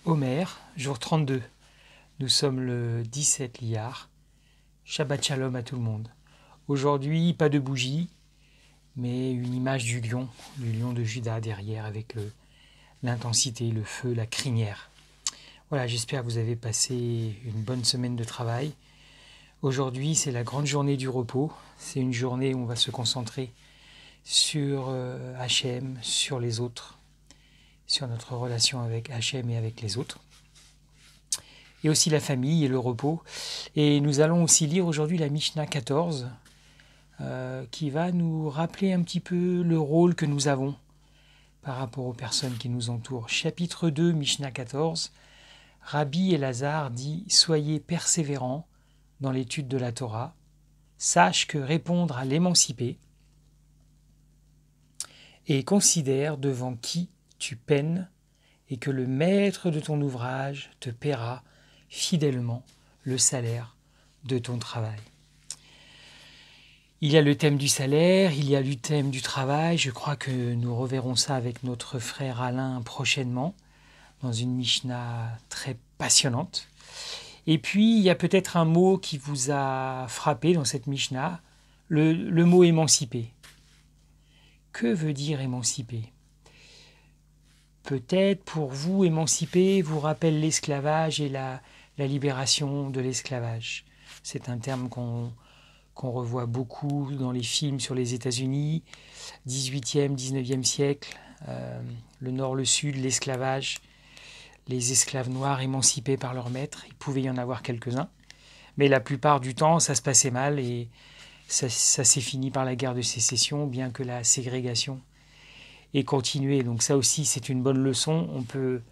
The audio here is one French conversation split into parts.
Homer, jour 32. Nous sommes le 17 Iyar. Shabbat Shalom à tout le monde. Aujourd'hui, pas de bougie, mais une image du lion de Juda derrière avec l'intensité, le feu, la crinière. Voilà, j'espère que vous avez passé une bonne semaine de travail. Aujourd'hui, c'est la grande journée du repos. C'est une journée où on va se concentrer sur Hachem, sur les autres, sur notre relation avec Hachem et avec les autres. Et aussi la famille et le repos. Et nous allons aussi lire aujourd'hui la Mishnah 14, qui va nous rappeler un petit peu le rôle que nous avons par rapport aux personnes qui nous entourent. Chapitre 2, Mishnah 14, Rabbi Elazar dit « Soyez persévérants dans l'étude de la Torah, sache que répondre à l'émancipé et considère devant qui tu peines et que le maître de ton ouvrage te paiera fidèlement le salaire de ton travail. » Il y a le thème du salaire, il y a le thème du travail. Je crois que nous reverrons ça avec notre frère Alain prochainement, dans une Mishnah très passionnante. Et puis, il y a peut-être un mot qui vous a frappé dans cette Mishnah, le mot émancipé. Que veut dire émanciper ? Peut-être pour vous, émanciper vous rappelle l'esclavage et la libération de l'esclavage. C'est un terme qu'on revoit beaucoup dans les films sur les États-Unis, 18e, 19e siècle, le nord, le sud, l'esclavage, les esclaves noirs émancipés par leurs maîtres. Il pouvait y en avoir quelques-uns, mais la plupart du temps, ça se passait mal et ça s'est fini par la guerre de sécession, bien que la ségrégation ait continué. Donc ça aussi, c'est une bonne leçon. On peut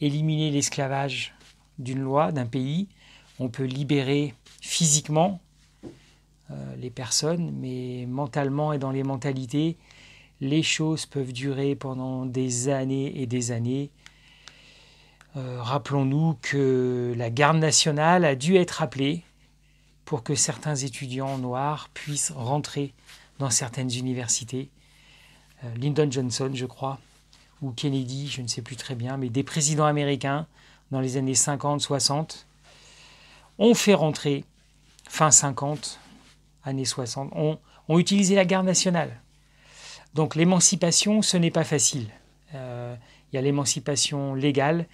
éliminer l'esclavage d'une loi, d'un pays. On peut libérer physiquement les personnes, mais mentalement et dans les mentalités, les choses peuvent durer pendant des années et des années. Rappelons-nous que la garde nationale a dû être appelée pour que certains étudiants noirs puissent rentrer dans certaines universités. Lyndon Johnson, je crois, ou Kennedy, je ne sais plus très bien, mais des présidents américains dans les années 50-60 ont fait rentrer, fin 50, années 60, ont utilisé la garde nationale. Donc l'émancipation, ce n'est pas facile. Il y a l'émancipation légale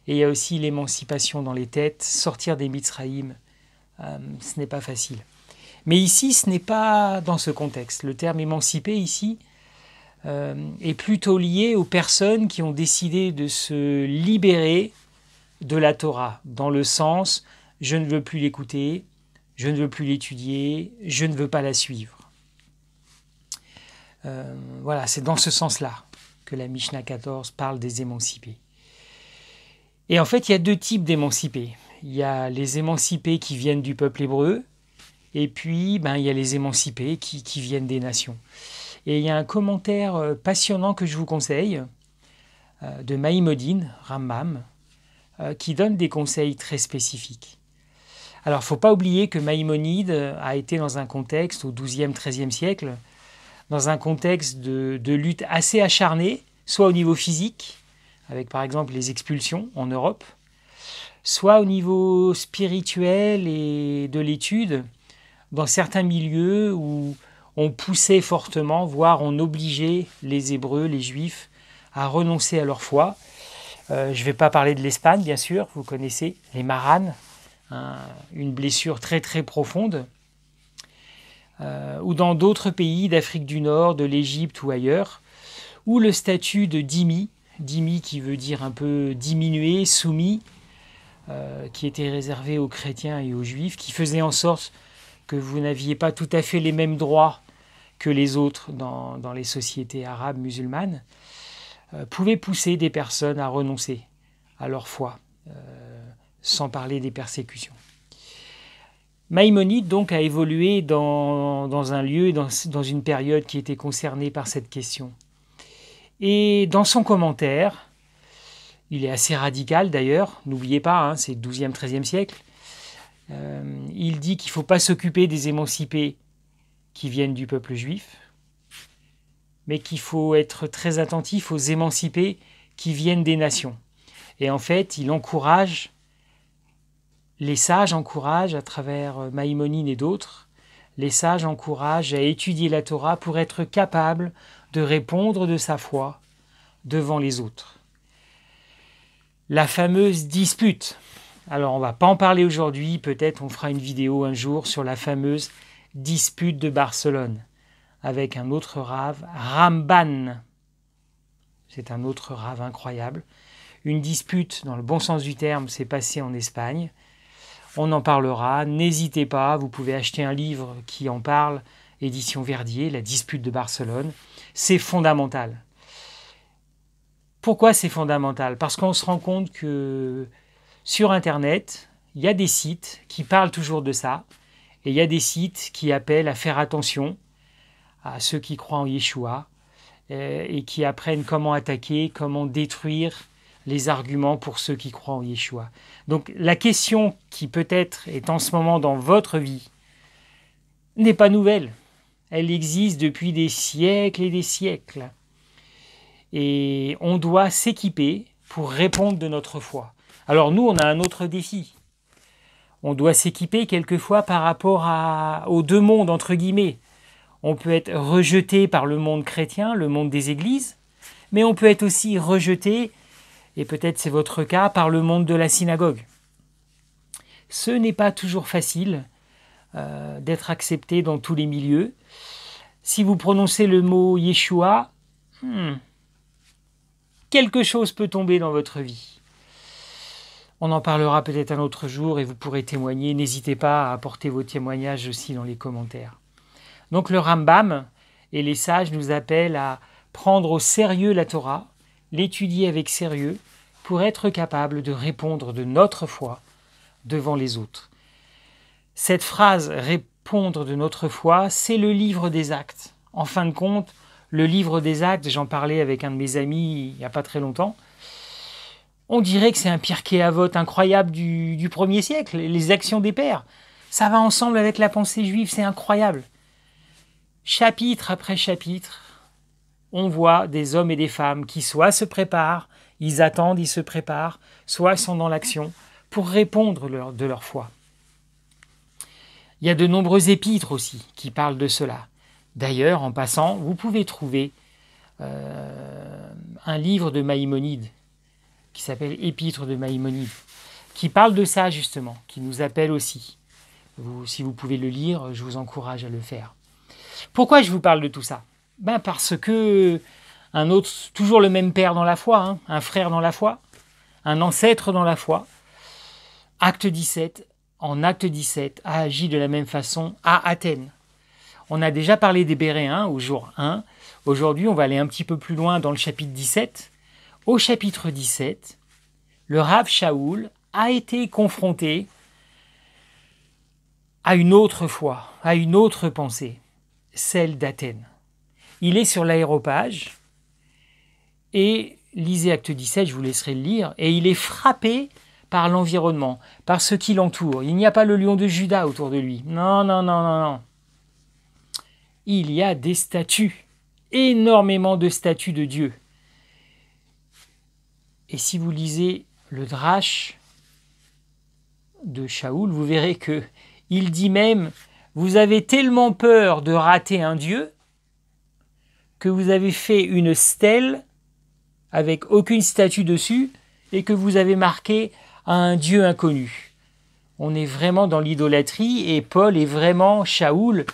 et il y a aussi l'émancipation dans les têtes. Sortir des Mitzraïm, ce n'est pas facile. Mais ici, ce n'est pas dans ce contexte. Le terme émancipé ici est plutôt lié aux personnes qui ont décidé de se libérer de la Torah, dans le sens « je ne veux plus l'écouter », je ne veux plus l'étudier, je ne veux pas la suivre. Voilà, c'est dans ce sens-là que la Mishnah 14 parle des émancipés. Et en fait, il y a deux types d'émancipés. Il y a les émancipés qui viennent du peuple hébreu, et puis il y a les émancipés qui viennent des nations. Et il y a un commentaire passionnant que je vous conseille, de Maïmodine, Rambam, qui donne des conseils très spécifiques. Alors, il ne faut pas oublier que Maïmonide a été dans un contexte, au XIIe, XIIIe siècle, dans un contexte de lutte assez acharnée, soit au niveau physique, avec par exemple les expulsions en Europe, soit au niveau spirituel et de l'étude, dans certains milieux où on poussait fortement, voire on obligeait les Hébreux, les Juifs, à renoncer à leur foi. Je ne vais pas parler de l'Espagne, bien sûr, vous connaissez, les Maranes, une blessure très très profonde, ou dans d'autres pays d'Afrique du Nord, de l'Égypte ou ailleurs, où le statut de dhimmi qui veut dire un peu diminué, soumis, qui était réservé aux chrétiens et aux juifs, qui faisait en sorte que vous n'aviez pas tout à fait les mêmes droits que les autres dans les sociétés arabes musulmanes, pouvait pousser des personnes à renoncer à leur foi, sans parler des persécutions. Maïmonide donc a évolué dans un lieu, dans une période qui était concernée par cette question. Et dans son commentaire, il est assez radical d'ailleurs, n'oubliez pas, c'est le XIIe, XIIIe siècle, il dit qu'il ne faut pas s'occuper des émancipés qui viennent du peuple juif, mais qu'il faut être très attentif aux émancipés qui viennent des nations. Et en fait, les sages encouragent, à travers Maïmonide et d'autres, les sages encouragent à étudier la Torah pour être capable de répondre de sa foi devant les autres. La fameuse dispute. Alors on ne va pas en parler aujourd'hui, peut-être on fera une vidéo un jour sur la fameuse dispute de Barcelone avec un autre rave, Ramban. C'est un autre rave incroyable. Une dispute, dans le bon sens du terme, s'est passée en Espagne. On en parlera, n'hésitez pas, vous pouvez acheter un livre qui en parle, édition Verdier, La dispute de Barcelone. C'est fondamental. Pourquoi c'est fondamental? Parce qu'on se rend compte que sur Internet, il y a des sites qui parlent toujours de ça, et il y a des sites qui appellent à faire attention à ceux qui croient en Yeshua, et qui apprennent comment attaquer, comment détruire les arguments pour ceux qui croient en Yeshua. Donc la question qui peut-être est en ce moment dans votre vie n'est pas nouvelle. Elle existe depuis des siècles et des siècles. Et on doit s'équiper pour répondre de notre foi. Alors nous, on a un autre défi. On doit s'équiper quelquefois par rapport aux deux mondes, entre guillemets. On peut être rejeté par le monde chrétien, le monde des églises, mais on peut être aussi rejeté, et peut-être c'est votre cas, par le monde de la synagogue. Ce n'est pas toujours facile d'être accepté dans tous les milieux. Si vous prononcez le mot Yeshua, quelque chose peut tomber dans votre vie. On en parlera peut-être un autre jour et vous pourrez témoigner. N'hésitez pas à apporter vos témoignages aussi dans les commentaires. Donc le Rambam et les sages nous appellent à prendre au sérieux la Torah, l'étudier avec sérieux, pour être capable de répondre de notre foi devant les autres. Cette phrase « répondre de notre foi », c'est le livre des actes. En fin de compte, le livre des actes, j'en parlais avec un de mes amis il n'y a pas très longtemps, on dirait que c'est un Pirkei Avot incroyable du 1er siècle, les actions des pères. Ça va ensemble avec la pensée juive, c'est incroyable. Chapitre après chapitre, on voit des hommes et des femmes qui soit se préparent, ils attendent, ils se préparent, soit ils sont dans l'action pour répondre de leur foi. Il y a de nombreux épîtres aussi qui parlent de cela. D'ailleurs, en passant, vous pouvez trouver un livre de Maïmonide qui s'appelle Épître de Maïmonide, qui parle de ça justement, qui nous appelle aussi. Si vous pouvez le lire, je vous encourage à le faire. Pourquoi je vous parle de tout ça? Parce que un autre, toujours le même père dans la foi, un frère dans la foi, un ancêtre dans la foi, en acte 17, a agi de la même façon à Athènes. On a déjà parlé des Béréens au jour 1. Aujourd'hui, on va aller un petit peu plus loin dans le chapitre 17. Au chapitre 17, le Rav Shaoul a été confronté à une autre foi, à une autre pensée, celle d'Athènes. Il est sur l'aréopage et lisez acte 17, je vous laisserai le lire, et il est frappé par l'environnement, par ce qui l'entoure. Il n'y a pas le lion de Juda autour de lui. Non, non, non, non, non. Il y a des statues, énormément de statues de Dieu. Et si vous lisez le Drache de Shaoul, vous verrez que il dit même « Vous avez tellement peur de rater un Dieu que vous avez fait une stèle avec aucune statue dessus et que vous avez marqué un Dieu inconnu. » On est vraiment dans l'idolâtrie et Shaoul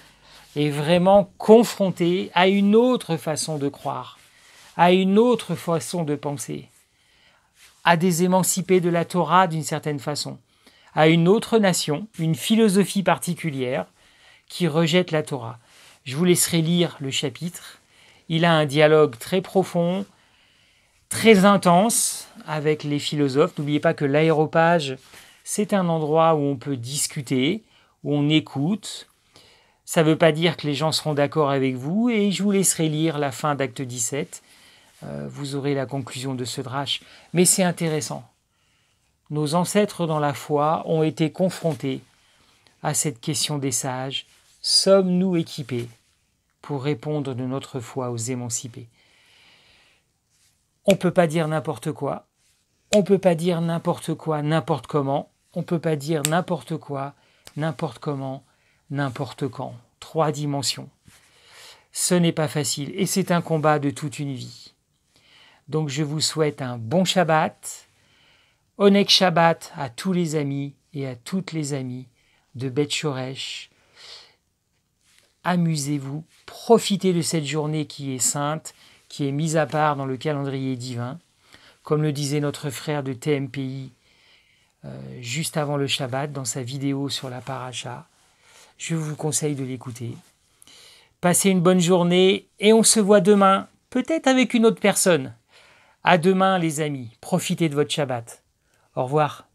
est vraiment confronté à une autre façon de croire, à une autre façon de penser, à des émancipés de la Torah d'une certaine façon, à une autre nation, une philosophie particulière qui rejette la Torah. Je vous laisserai lire le chapitre. Il a un dialogue très profond, très intense avec les philosophes. N'oubliez pas que l'aréopage, c'est un endroit où on peut discuter, où on écoute. Ça ne veut pas dire que les gens seront d'accord avec vous, et je vous laisserai lire la fin d'acte 17. Vous aurez la conclusion de ce drache. Mais c'est intéressant. Nos ancêtres dans la foi ont été confrontés à cette question des sages. Sommes-nous équipés pour répondre de notre foi aux émancipés? On ne peut pas dire n'importe quoi. On ne peut pas dire n'importe quoi, n'importe comment. On ne peut pas dire n'importe quoi, n'importe comment, n'importe quand. 3 dimensions. Ce n'est pas facile et c'est un combat de toute une vie. Donc je vous souhaite un bon Shabbat. Onek Shabbat à tous les amis et à toutes les amies de Beth Shoresh. Amusez-vous, profitez de cette journée qui est sainte, qui est mise à part dans le calendrier divin. Comme le disait notre frère de TMPI juste avant le Shabbat dans sa vidéo sur la paracha. Je vous conseille de l'écouter. Passez une bonne journée et on se voit demain, peut-être avec une autre personne. À demain les amis, profitez de votre Shabbat. Au revoir.